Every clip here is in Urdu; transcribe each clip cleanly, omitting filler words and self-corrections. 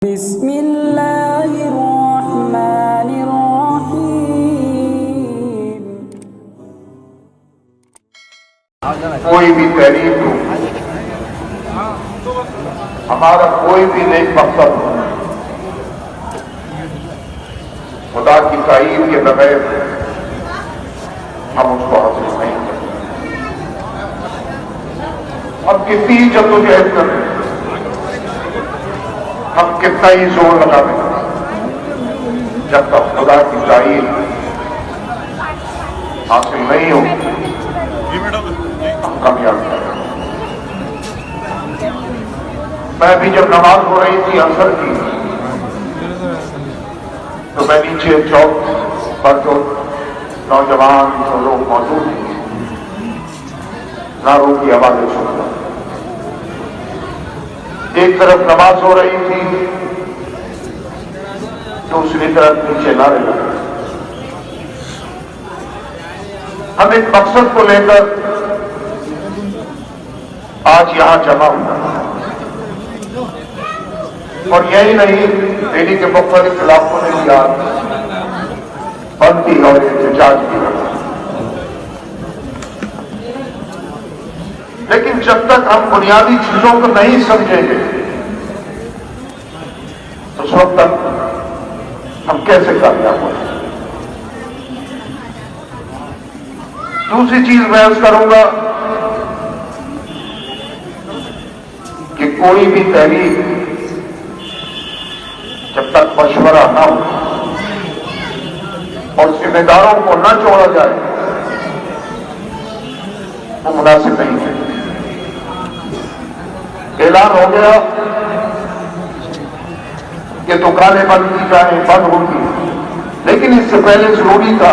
بسم اللہ الرحمن الرحیم۔ کوئی بھی تحریک ہو، ہمارا کوئی بھی نیک مقصد ہو، خدا کی تائید کے بغیر ہم اس کو حاصل نہیں کرتے۔ ہم کتنی جدوجہد کر رہے ہیں، ہم کتنا ہی زور لگا رہے ہیں، جب تک خدا کی تائید حاصل نہیں ہو ہم کامیاب نہیں۔ میں بھی جب نماز ہو رہی تھی عصر کی، تو میں نیچے چوک پر جو نوجوان جو لوگ موجود تھے نعروں کی آوازیں سن رہا۔ ایک طرف نماز ہو رہی تھی، دوسری طرف نیچے نعرے لگے۔ ہم ایک مقصد کو لے کر آج یہاں جمع ہونا، اور یہی نہیں دہلی کے مختلف علاقوں میں بھی آج بندی اور احتجاج بھی رہا۔ لیکن جب تک ہم بنیادی چیزوں کو نہیں سمجھیں گے اس وقت تک ہم کیسے کامیاب ہوں گے؟ دوسری چیز میں عرض کروں گا کہ کوئی بھی تحریک جب تک مشورہ نہ ہو اور ذمہ داروں کو نہ جوڑا جائے وہ مناسب نہیں ہے۔ اعلان ہو گیا کہ دکانیں بند کی جائیں، بند ہوگی، لیکن اس سے پہلے ضروری تھا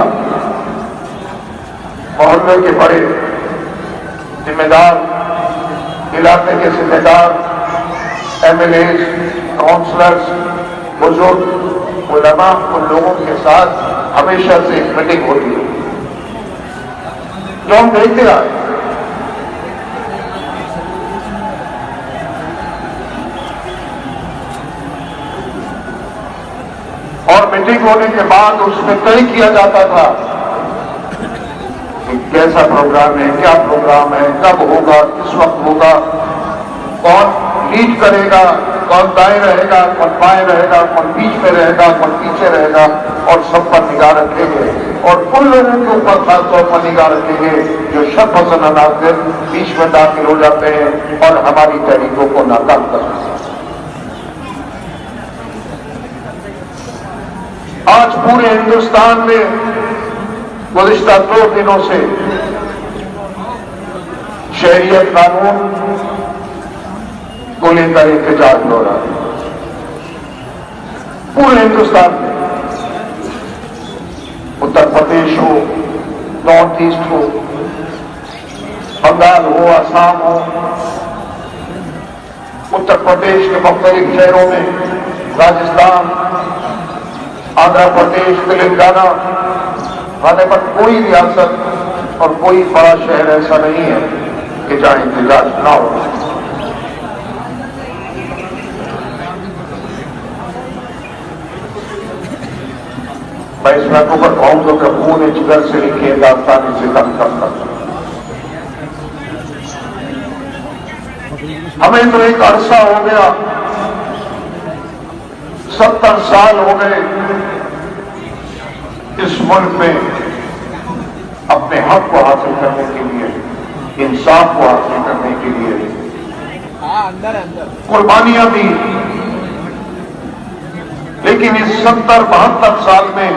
محلے کے بڑے ذمہ دار، علاقے کے ذمہ دار، ایم ایل اے، کاؤنسلرز، بزرگ، علماء، ان لوگوں کے ساتھ ہمیشہ سے ایک میٹنگ ہوتی ہے جو ہم دیکھتے آئے۔ اور میٹنگ ہونے کے بعد اس میں طے کیا جاتا تھا کہ کیسا پروگرام ہے، کیا پروگرام ہے، کب ہوگا، کس وقت ہوگا، کون لیڈ کرے گا، کون دائیں رہے گا، کون بائیں رہے گا، کون بیچ میں رہے گا، کون پیچھے رہے گا، اور سب پر نگاہ رکھیں گے، اور ان لوگوں کے اوپر خاص طور پر نگاہ رکھیں گے جو شر پسند عناصر بیچ میں داخل ہو جاتے ہیں اور ہماری تحریکوں کو ناکام کر دیتے ہیں۔ آج پورے ہندوستان میں گزشتہ 2 دنوں سے شہریت قانون کو لے کر احتجاج ہو رہا ہے پورے ہندوستان میں، اتر پردیش ہو، نارتھ ایسٹ ہو، بنگال ہو، آسام ہو، اتر پردیش کے مختلف شہروں میں، راجستھان، آندھرا پردیش، تلنگانہ، غالباً کوئی ریاست اور کوئی بڑا شہر ایسا نہیں ہے کہ جہاں احتجاج نہ ہو۔ میں اس موقع پر کہوں گا کہ خون جگر سے لکھے داستان سے کم کرتا تھا۔ ہمیں تو ایک عرصہ ہو گیا، 70 سال ہو گئے اس ملک میں اپنے حق کو حاصل کرنے کے لیے، انصاف کو حاصل کرنے کے لیے قربانیاں دی، لیکن اس 70-72 سال میں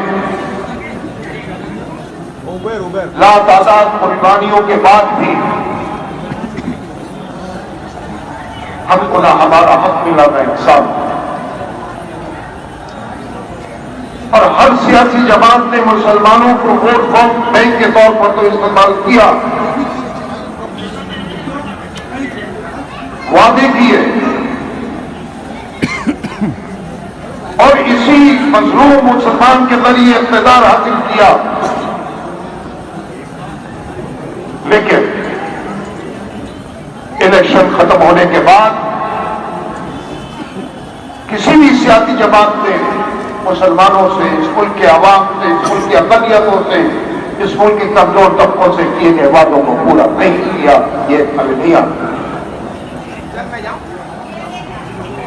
لاتعداد قربانیوں کے بعد بھی ہم کو نہ ہمارا حق ملا نہ انصاف، اور ہر سیاسی جماعت نے مسلمانوں کو ووٹ بینک کے طور پر تو استعمال کیا، وعدے کیے، اور اسی مظلوم مسلمان کے ذریعے اقتدار حاصل کیا، لیکن الیکشن ختم ہونے کے بعد کسی بھی سیاسی جماعت نے مسلمانوں سے، اس ملک کے عوام سے، اس ملک کی اقلیتوں سے، اس ملک کے کمزور طبقوں سے کیے گئے وعدوں کو پورا نہیں کیا، یہ المیہ۔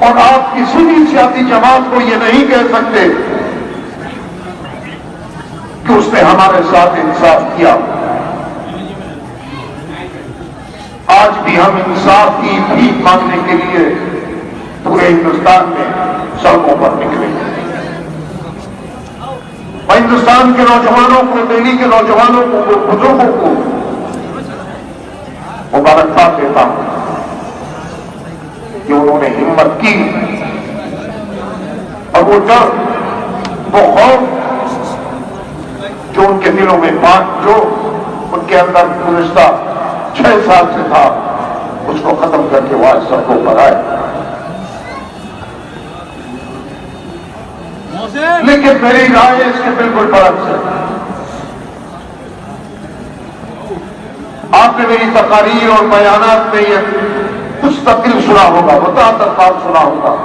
اور آپ کسی بھی سیاسی جماعت کو یہ نہیں کہہ سکتے کہ اس نے ہمارے ساتھ انصاف کیا۔ آج بھی ہم انصاف کی بھیک مانگنے کے لیے پورے ہندوستان میں سڑکوں پر نکلے ہیں۔ میں ہندوستان کے نوجوانوں کو، دہلی کے نوجوانوں کو، بزرگوں کو مبارکباد دیتا ہوں کہ انہوں نے ہمت کی، اور وہ ڈر، وہ خوف جو ان کے دلوں میں جو ان کے اندر گزشتہ 6 سال سے تھا، اس کو ختم کر کے وہ آج سڑکوں پر آئے۔ لیکن میری رائے اس کے بالکل برعکس ہے۔ آپ نے میری تقاریر اور بیانات میں یہ مستقل سنا ہوگا، متعدد بار سنا ہوگا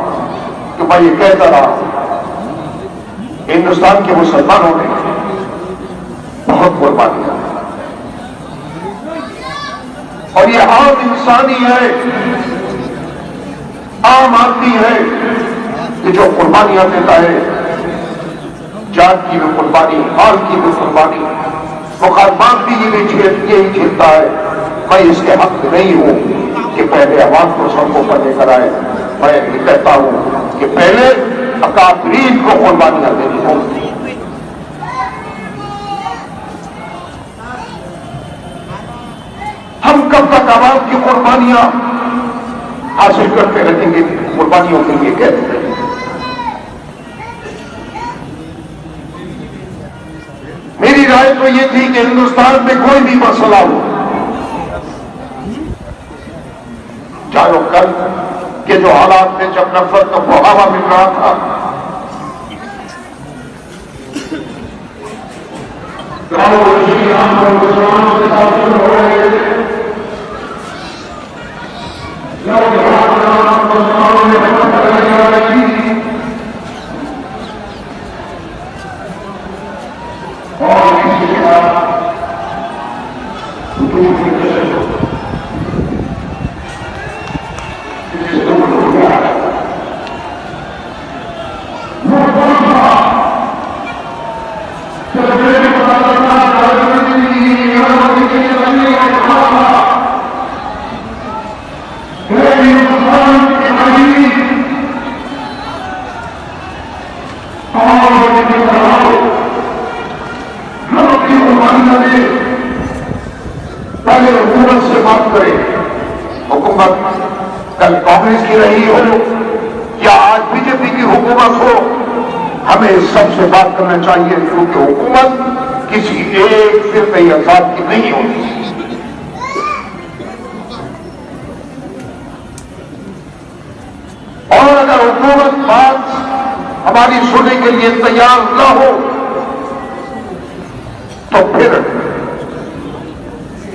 کہ میں یہ کہتا رہا ہندوستان کے مسلمانوں نے بہت قربانیاں، اور یہ عام انسانی ہے، عام آدمی ہے کہ جو قربانیاں دیتا ہے، جان کی بھی قربانی، مال کی بھی قربانی، مقدمات بھی یہی جھیلتا ہے۔ میں اس کے حق نہیں ہوں کہ پہلے عوام کو سڑکوں پر لے کر آئے۔ میں یہ کہتا ہوں کہ پہلے اکابرین کو قربانیاں دینی ہوگی۔ ہم کب تک عوام کی قربانیاں حاصل کرتے رہیں گے؟ قربانیوں کے لیے کہتے ہیں۔ میری رائے تو یہ تھی کہ ہندوستان میں کوئی بھی مسئلہ ہو، چاہے وہ کل کے جو حالات میں جب نفرت کا بہاوا مل رہا تھا، پہلے حکومت سے بات کریں۔ حکومت کل کانگریس کی رہی ہو یا آج بی جے پی کی حکومت ہو، ہمیں سب سے بات کرنا چاہیے، کیونکہ حکومت کسی ایک فرقے یا ذات کی نہیں ہوتی۔ اور اگر حکومت بات ہماری سننے کے لیے تیار نہ ہو تو پھر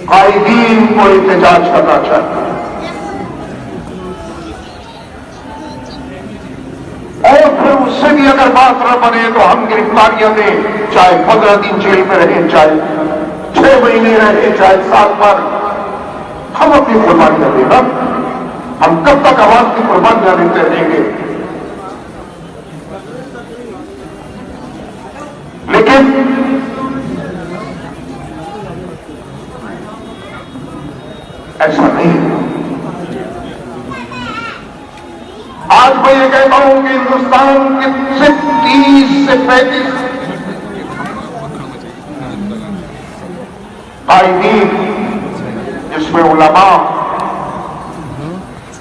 قائدین کو احتجاج کرنا چاہیے، اور پھر اس سے بھی اگر بات نہ بنے تو ہم گرفتاریاں دیں، چاہے 15 دن جیل میں رہیں، چاہے 6 مہینے رہیں، چاہے سال بھر، ہم اپنی قربانیاں دیں نا۔ ہم کب تک عوام کی قربانیاں دیتے رہیں گے؟ لیکن ایسا نہیں ہے۔ آج میں یہ کہتا ہوں کہ ہندوستان کے صرف 30 سے 35 قائدین، جس میں علماء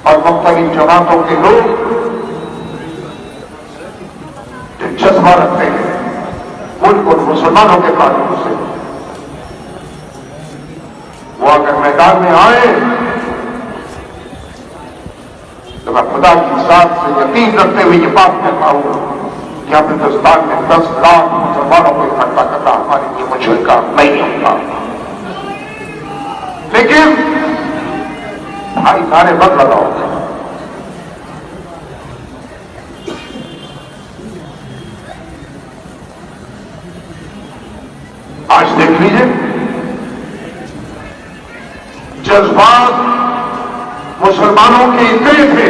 اور مختلف جماعتوں کے لوگ جو جذبہ رکھتے ہیں ملک اور مسلمانوں کے تعلق سے، وہ اگر میدان میں آئے تو میں خدا کی ذات سے یقین رکھتے ہوئے یہ بات کہتا ہوں کہ اب ہندوستان میں 10 لاکھ مسلمانوں کو اکٹھا کرنا ہمارے لیے مشکل کام نہیں ہوگا۔ لیکن بھائی سارے مت لگاؤ، آج دیکھ لیجیے جذبات مسلمانوں کے اتنے تھے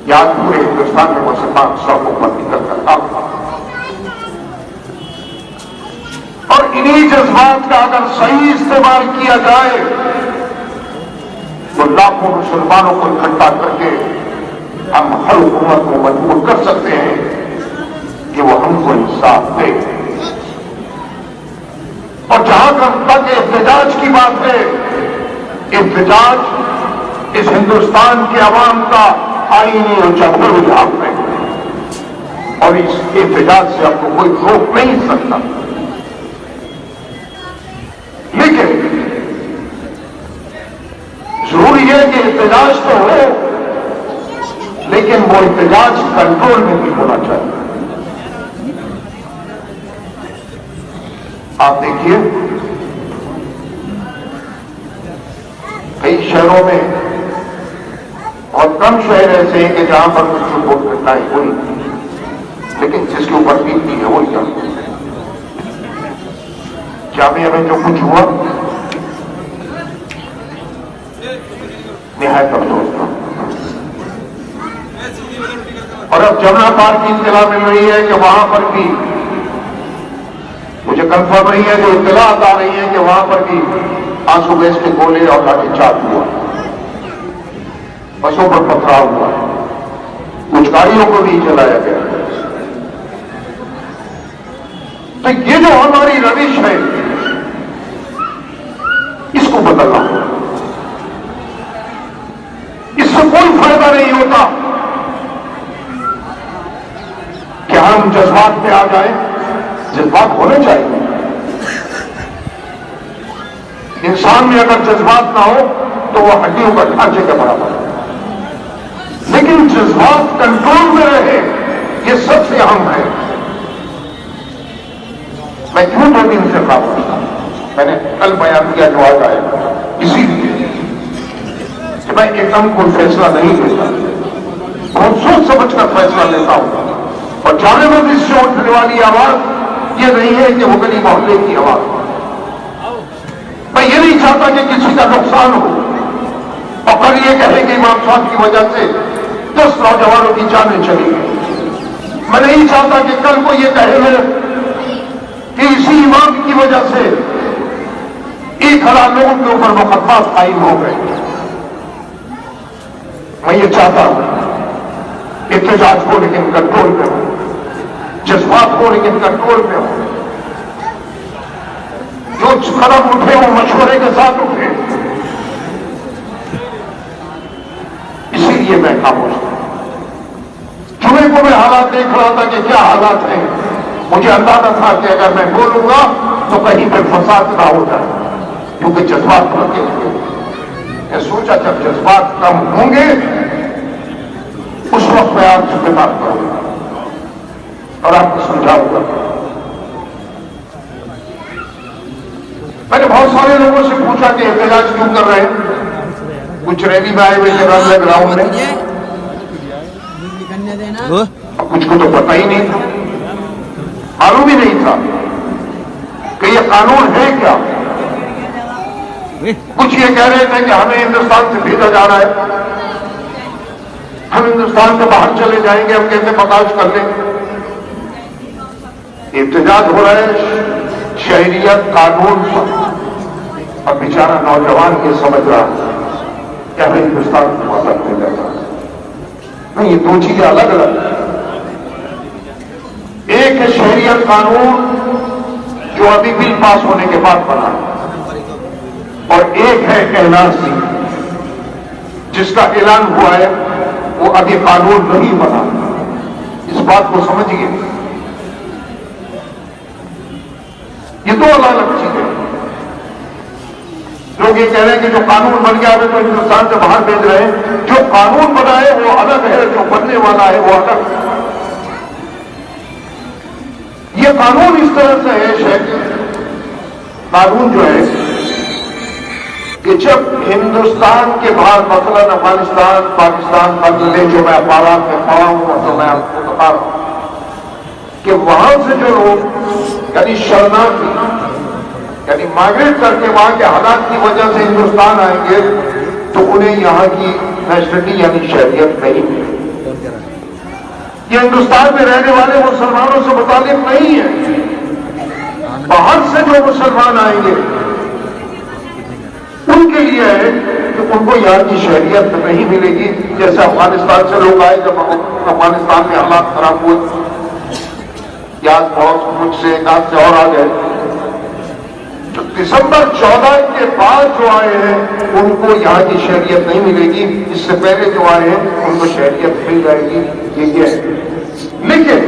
کہ آج پورے ہندوستان میں مسلمان سڑکوں پر نکل کر کام اور انہی جذبات کا اگر صحیح استعمال کیا جائے تو لاکھوں مسلمانوں کو اکٹھا کر کے ہم ہر حکومت کو مجبور کر سکتے ہیں کہ وہ ہم کو انصاف دے. اور جہاں تک احتجاج کی بات ہے، احتجاج اس ہندوستان کے عوام کا آئینی اور جوہر حق ہے اور اس احتجاج سے آپ کو کوئی روک نہیں سکتا. لیکن ضروری ہے کہ احتجاج تو ہو، لیکن وہ احتجاج کنٹرول میں بھی ہونا چاہیے. آپ دیکھیے کئی شہروں میں اور کم شہر ایسے ہیں کہ جہاں پر کچھ رپورٹ گھٹنائیں ہوئی، لیکن جس کے اوپر بیتتی ہے وہی جانتے ہیں. جامعہ میں جو کچھ ہوا نہایت افسوس تھا. اور اب جمنا پارک کی اطلاع مل رہی ہے کہ وہاں پر بھی مجھے کنفرم نہیں ہے، جو اطلاعات آ رہی ہے کہ وہاں پر بھی آنسو گیس کے گولے اور لاٹھی چارج ہوا، بسوں پر پتھراؤ ہوا، کچھ گاڑیوں کو بھی جلایا گیا. تو یہ جو ہماری روش ہے اس کو بدلنا ہوگا. اس سے کوئی فائدہ نہیں ہوتا کہ ہم جذبات پہ آ جائیں. جذبات ہونے چاہیے. انسان میں اگر جذبات نہ ہو تو وہ ہڈیوں کا ڈھانچے کے برابر ہے، لیکن جذبات کنٹرول میں رہے یہ سب سے اہم ہے. میں کیوں 2 دن سے خاموش تھا؟ میں نے کل بیان کیا جو آج آئے اسی لیے کہ میں ایک دم کوئی فیصلہ نہیں لیتا، بہت سوچ سمجھ کر فیصلہ لیتا ہوں. اور جانے مسجد سے اٹھنے والی آواز یہ نہیں ہے کہ وہ گلی محلے کی آواز. میں یہ نہیں چاہتا کہ کسی کا نقصان ہو اور کل یہ کہے کہ امام صاحب کی وجہ سے 10 نوجوانوں کی جانیں چلی گئی. میں نہیں چاہتا کہ کل کو یہ کہے کہ اسی امام کی وجہ سے 1,000 لوگوں کے اوپر مقدمات قائم ہو گئے. میں یہ چاہتا ہوں احتجاج ہو لیکن کنٹرول میں ہو، جذبات ہو لیکن کنٹرول میں ہو. جو قدم اٹھے وہ مشورے کے ساتھ اٹھے. اسی لیے میں خاموش تھا. جمعے کو میں حالات دیکھ رہا تھا کہ کیا حالات ہیں. مجھے اندازہ تھا کہ اگر میں بولوں گا تو کہیں پہ فساد نہ ہو جائے کیونکہ جذبات بڑھتے ہوئے. میں سوچا جب جذبات کم ہوں گے اس وقت میں آپ سے بات کروں گا اور آپ کو سمجھاؤں گا. میں نے بہت سارے لوگوں سے پوچھا کہ احتجاج کیوں کر رہے ہیں. کچھ ریلی میں آئے ہوئے تھے رنگ گراؤنڈ میں، کچھ کو تو پتہ ہی نہیں تھا، معلوم ہی نہیں تھا کہ یہ قانون ہے کیا. کچھ یہ کہہ رہے تھے کہ ہمیں ہندوستان سے بھیجا جا رہا ہے، ہم ہندوستان سے باہر چلے جائیں گے، ہم کیسے برداشت کر لیں. احتجاج ہو رہا ہے شہریت قانون پر، اور بیچارہ نوجوان یہ سمجھ رہا کہ ہمیں ہندوستان کو واپس بھیجا جا رہا ہے. نہیں، یہ 2 چیزیں الگ الگ ہیں. ایک ہے شہریت قانون جو ابھی بل پاس ہونے کے بعد بنا ہے، اور ایک ہے NRC جس کا اعلان ہوا ہے وہ ابھی قانون نہیں بنا. اس بات کو سمجھیے، یہ 2 الگ الگ چیزیں. لوگ یہ کہہ رہے ہیں کہ جو قانون بن گیا ہمیں تو ہندوستان سے باہر بھیج رہے ہیں. جو قانون بنا ہے وہ الگ ہے، جو بننے والا ہے وہ الگ ہے. یہ قانون اس طرح سے ہے قانون جو ہے کہ جب ہندوستان کے باہر مثلا افغانستان، پاکستان، بنگلہ دیش جو میں اخبارات میں پڑھا ہوں تو میں آپ کو بتا رہا ہوں کہ وہاں سے جو لوگ یعنی شرناردھی یعنی مائگریٹ کر کے وہاں کے حالات کی وجہ سے ہندوستان آئیں گے تو انہیں یہاں کی نیشنلٹی یعنی شہریت نہیں ملے. یہ ہندوستان میں رہنے والے مسلمانوں سے متعلق نہیں ہے. باہر سے جو مسلمان آئیں گے ان کے لیے ہے کہ ان کو یہاں کی شہریت نہیں ملے گی. جیسے افغانستان سے لوگ آئے, جب افغانستان میں حالات خراب ہوئے, یا بہت ملک سے ایک آدھ سے اور آ گئے, تو دسمبر 14 کے بعد جو آئے ہیں ان کو یہاں کی شہریت نہیں ملے گی. اس سے پہلے جو آئے ہیں ان کو شہریت مل جائے گی. یہ ہے. لیکن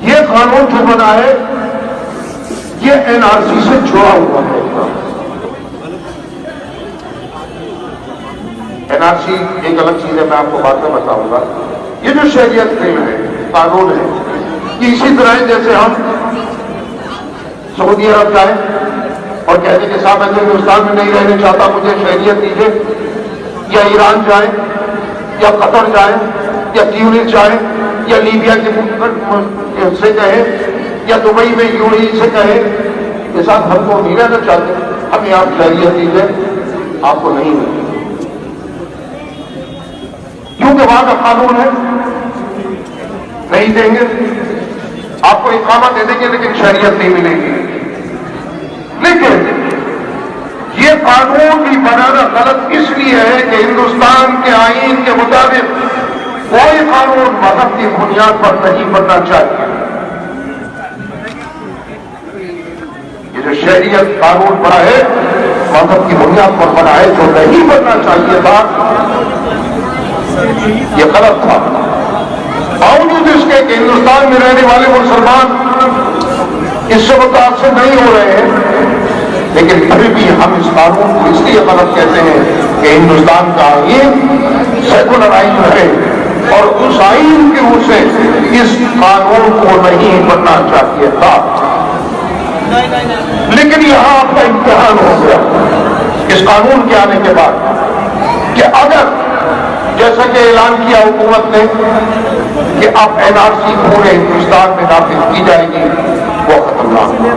یہ قانون جو بنا ہے یہ NRC سے جڑا ہوا ہے. NRC ایک الگ چیز ہے, میں آپ کو بعد میں بتاؤں گا. یہ جو شہریت بل ہے, قانون ہے, یہ اسی طرح ہے جیسے ہم سعودی عرب جائیں اور کہتے کہ صاحب میں ہندوستان میں نہیں رہنا چاہتا, مجھے شہریت دیجیے. یا ایران جائیں یا قطر جائیں یا ٹیونس جائیں یا لیبیا کے سے کہیں یا دبئی میں UAE سے کہیں کہ صاحب ہم کو نہیں رہنا چاہتے, ہمیں آپ شہریت دیجیے, آپ کو نہیں ملے. کیونکہ وہاں کا قانون ہے نہیں دیں گے, آپ کو اقامہ دے دیں گے لیکن شہریت نہیں ملے گی. لیکن یہ قانون بھی بنانا غلط اس لیے ہے کہ ہندوستان کے آئین کے مطابق کوئی قانون مذہب کی بنیاد پر نہیں بننا چاہیے. یہ جو شہریت قانون بنا ہے مذہب کی بنیاد پر بنا ہے, جو نہیں بننا چاہیے تھا یہ غلط تھا. باوجود اس کے کہ ہندوستان میں رہنے والے مسلمان اس سے متاثر نہیں ہو رہے ہیں, لیکن پھر بھی ہم اس قانون کو اس لیے غلط کہتے ہیں کہ ہندوستان کا آئین سیکولرائز رہے اور اس آئین کی روح سے اس قانون کو نہیں بننا چاہیے تھا. لیکن یہاں آپ کا امتحان ہو گیا اس قانون کے آنے کے بعد کہ اگر جیسا کہ اعلان کیا حکومت نے کہ اب NRC پورے ہندوستان میں نافذ کی جائے گی, وہ خطرناک ہے.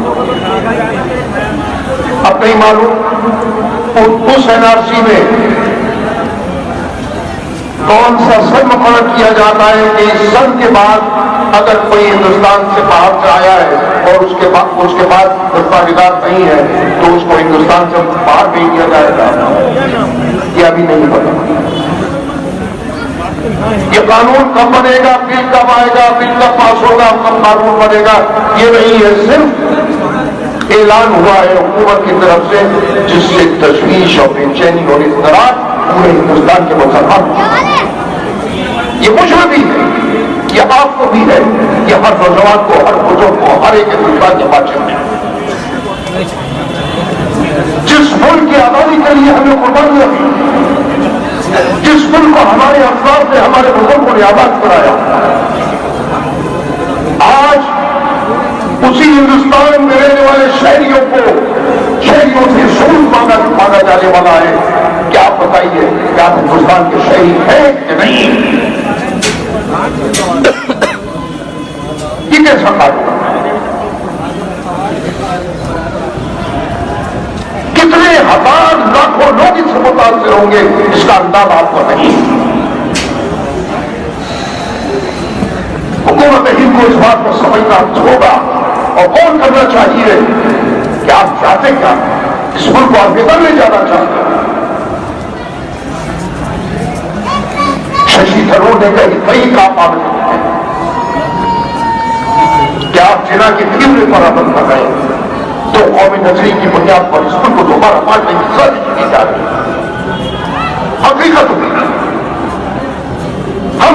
اب نہیں معلوم اس NRC میں کون سا سن مقرر کیا جاتا ہے کہ اس سن کے بعد اگر کوئی ہندوستان سے باہر سے آیا ہے اور اس کے بعد دستاویزات نہیں ہے تو اس کو ہندوستان سے باہر بھیج دیا جائے گا. یہ ابھی نہیں پتا. یہ قانون کب بنے گا, بل کب آئے گا, بل کب پاس ہوگا, کب قانون بنے گا, یہ نہیں ہے. صرف اعلان ہوا ہے حکومت کی طرف سے جس سے تشویش اور بے چینی اور اضطراب پورے ہندوستان کے مسلمان. یہ مجھے بھی ہے, یہ آپ کو بھی ہے, یہ ہر نوجوان کو, ہر بزرگ کو, ہر ایک ہندوستان کے بادشاہ میں. جس ملک کی آزادی کے لیے ہمیں قربانیاں دی, جس ملک کو ہمارے افراد نے, ہمارے بزرگوں نے آباد کرایا, آج اسی ہندوستان میں رہنے والے شہریوں سے سود مانگا جانے والا ہے. کیا آپ بتائیے کہ آپ ہندوستان کے شہری ہیں کہ نہیں؟ یہ کیسا قانون؟ کتنے ہزار لاکھوں لوگ اس سے متاثر ہوں گے اس کا اندازہ آپ کو نہیں. حکومت ہند کو اس بات کو سمجھنا ہوگا اور کون کرنا چاہیے کہ آپ چاہتے کیا, اس ملک کو آپ بہتر لے جانا چاہتے ہیں. ششی تھرور نے کئی کام پابند کیے کہ آپ جنا کی تیوری پر عمل کر رہے ہیں تو قومی نظری کی بنیاد پر اس ملک کو دوبارہ بانٹنے کی سازش کی جا رہی ہے. حقیقت ہوئی ہم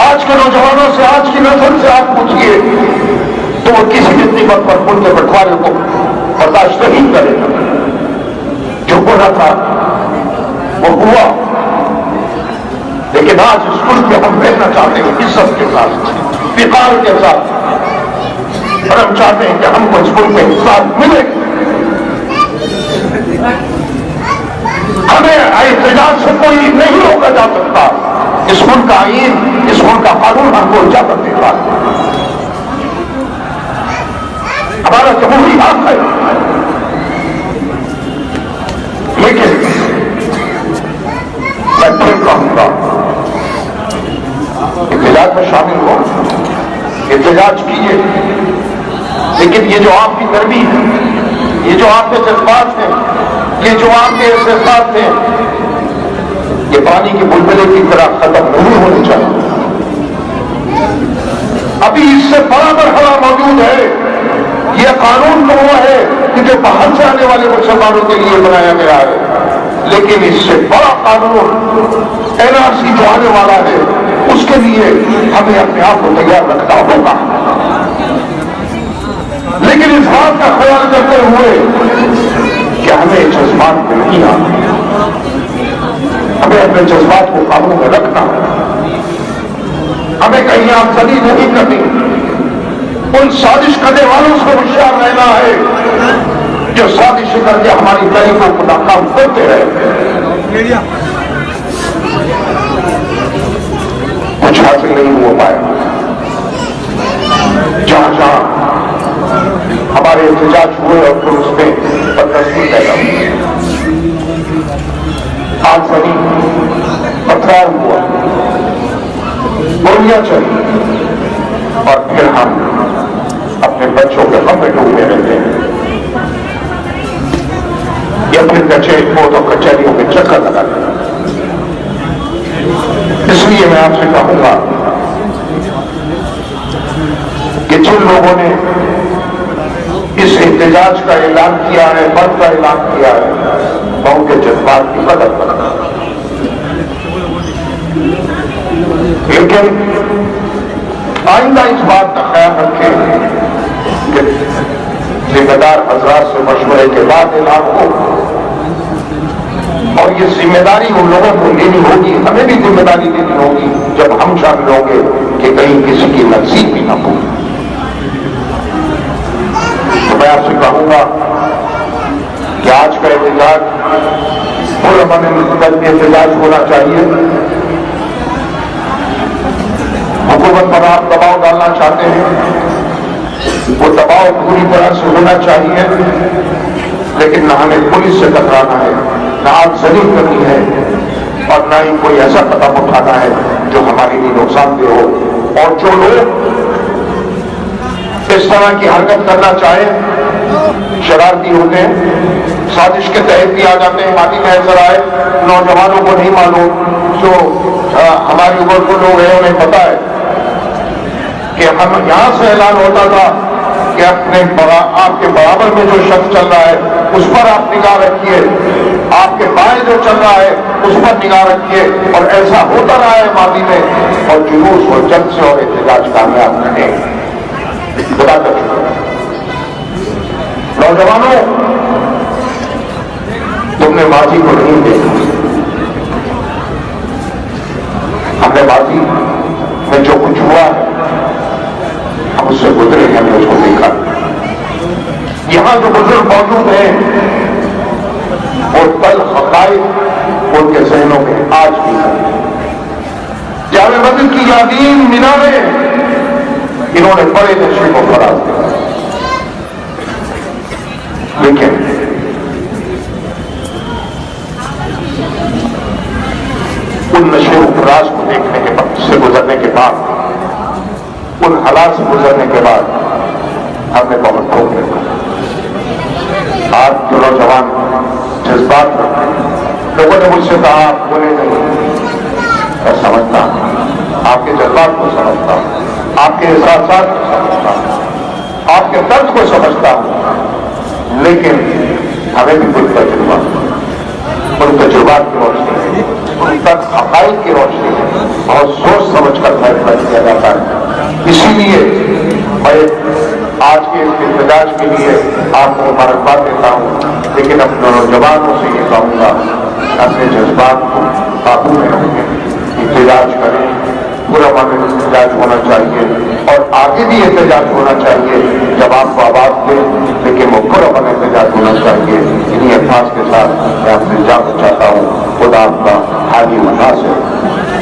آج کے نوجوانوں سے, آج کی نسل سے آپ پوچھئے تو وہ کسی بھی قیمت پر ملک کے بنٹوارے کو برداشت نہیں کرے گا. جو ہونا تھا وہ ہوا, لیکن آج اس ملک میں ہم رہنا چاہتے ہیں عزت کے ساتھ, وقار کے ساتھ, اور ہم چاہتے ہیں کہ ہم کو اس ملک میں انصاف ملے. ہمیں احتجاج سے کوئی نہیں روکا جا سکتا. اس ملک کا آئین، اس ملک کا قانون ہم کو اجازت دیتا ہے. ہمارا جمہوری حق ہے. لیکن میں پھر کہوں گا احتجاج میں شامل ہو، احتجاج کیجیے، لیکن یہ جو آپ کی نرمی ہے، یہ جو آپ کے جذبات ہیں، یہ جو آپ کے احساسات ہیں، یہ پانی کی بلبلے کی طرح ختم نہیں ہونے چاہیے. ابھی اس سے بڑا مرحلہ موجود ہے. یہ قانون تو وہ ہے کہ جو باہر سے آنے والے مسلمانوں کے لیے بنایا گیا ہے، لیکن اس سے بڑا قانون NRC جو آنے والا ہے، اس کے لیے ہمیں اپنے آپ کو تیار رکھنا ہوگا. لیکن اس بات کا خیال کرتے ہوئے کہ ہمیں جذبات میں نہیں آنا، ہمیں اپنے جذبات کو قابو میں رکھنا، ہمیں کہیں آمدنی نہیں کرنی. ان سازش کرنے والوں سے ہوشیار رہنا ہے جو سازش کر کے ہماری تحریکوں کو ناکام کرتے رہے. کچھ حاصل نہیں ہو پائے. جہاں جہاں ہمارے احتجاج ہوئے اور پھر اس میں بدتسمی پیدا ہوئی، آگزنی، پتھرار ہوا، گولیاں چلی، اور پھر ہم اپنے بچوں کے غم میں ڈوبے رہتے ہیں، یا پھر کچہریوں کے چکر لگاتے ہیں. اس لیے میں آپ سے کہوں گا کہ جن لوگوں نے اس احتجاج کا اعلان کیا ہے، بند کا اعلان کیا ہے، میں ان کے جذبات کی قدر کرتا ہوں. لیکن آئندہ اس بات کا خیال رکھیں کہ ذمہ دار حضرات سے مشورے کے بعد اعلان ہو، اور یہ ذمہ داری ان لوگوں کو لینی ہوگی، ہمیں بھی ذمہ داری لینی ہوگی جب ہم شامل ہوں گے کہ کہیں کسی کی نصیب بھی نہ ہو. تو میں آپ سے کہوں گا کہ آج کا احتجاج پرامن مستقل احتجاج ہونا چاہیے. حکومت پر آپ دباؤ ڈالنا چاہتے ہیں، وہ دباؤ پوری طرح سے ہونا چاہیے، لیکن نہ ہمیں پولیس سے ٹکرانا ہے، نہ آگزنی کرنی ہے، اور نہ ہی کوئی ایسا قدم اٹھانا ہے جو ہمارے لیے نقصان دہ ہو. اور جو لوگ اس طرح کی حرکت کرنا چاہیں، شرارتی ہوتے ہیں، سازش کے تحت بھی آ جاتے ہیں. ماضی میں ایسا آئے، نوجوانوں کو نہیں معلوم، جو ہماری عمر کو لوگ ہیں انہیں پتا ہے کہ ہم یہاں سے اعلان ہوتا تھا کہ اپنے آپ کے برابر میں جو شخص چل رہا ہے اس پر آپ نگاہ رکھیے، آپ کے بائیں جو چل رہا ہے اس پر نگاہ رکھیے. اور ایسا ہوتا رہا ہے ماضی میں، اور جلوس اور جنگ سے اور احتجاج کامیاب رہے. خدا کا شکر. نوجوانوں، تم نے ماضی کو نہیں دیکھا، ہم نے ماضی میں جو کچھ ہوا ہے ہم اس سے گزرے ہیں، ہم نے اس کو دیکھا. یہاں جو بزرگ موجود ہیں وہ تل حقائق ان کے ذہنوں میں آج بھی ہیں. جامع مسجد کی یادین میناریں انہوں نے بڑے نشے کو فراز دیا، لیکن ان نشے و فراز کو دیکھنے کے بعد، سے گزرنے کے بعد، ان حالات سے گزرنے کے بعد ہم نے بہت ٹھوک رکھا. آج جو نوجوان جذبات رکھتے ہیں، لوگوں نے مجھ سے کہا آپ بولے نہیں، میں سمجھتا ہوں، آپ کے جذبات کو سمجھتا ہوں، آپ کے احساسات کو سمجھتا ہوں، آپ کے درد کو سمجھتا ہوں، لیکن ہمیں بھی کچھ تجربہ، ان تجربات کی روشنی ہے، ان تک حقائق کی روشنی ہے، بہت سوچ سمجھ کر فیصلہ کیا جاتا ہے. اسی لیے میں آج کے اس احتجاج کے لیے آپ کو مبارکباد دیتا ہوں، لیکن اپنے نوجوانوں سے یہ کہوں گا اپنے جذبات کو قابو میں رکھیں، احتجاج کریں. پرامن احتجاج ہونا چاہیے اور آگے بھی احتجاج ہونا چاہیے جب آپ کو آواز دیں، لیکن وہ پرامن احتجاج ہونا چاہیے. انہیں الفاظ کے ساتھ میں آپ سے جانا چاہتا ہوں. خدا آپ کا حامی مناصر